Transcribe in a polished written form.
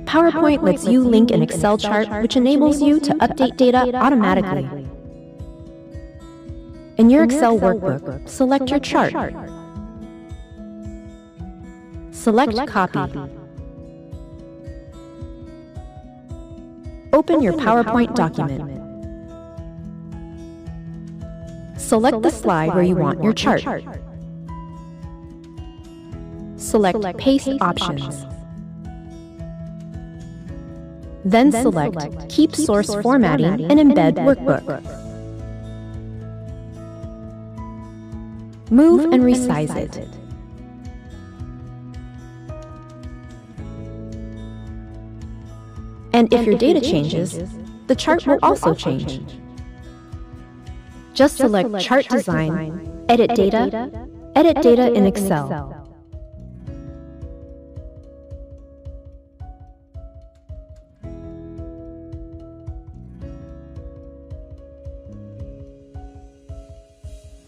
PowerPoint lets you link an Excel chart, which enables you to update data automatically. In your Excel workbook, select your chart. Select Copy. Open your PowerPoint document. Select the slide where you want your chart. Select Paste Options. Then select Keep Source Formatting and Embed Workbook. Move and resize it. And if your data changes, the chart will also change. Just select Chart Design, Edit Data in Excel.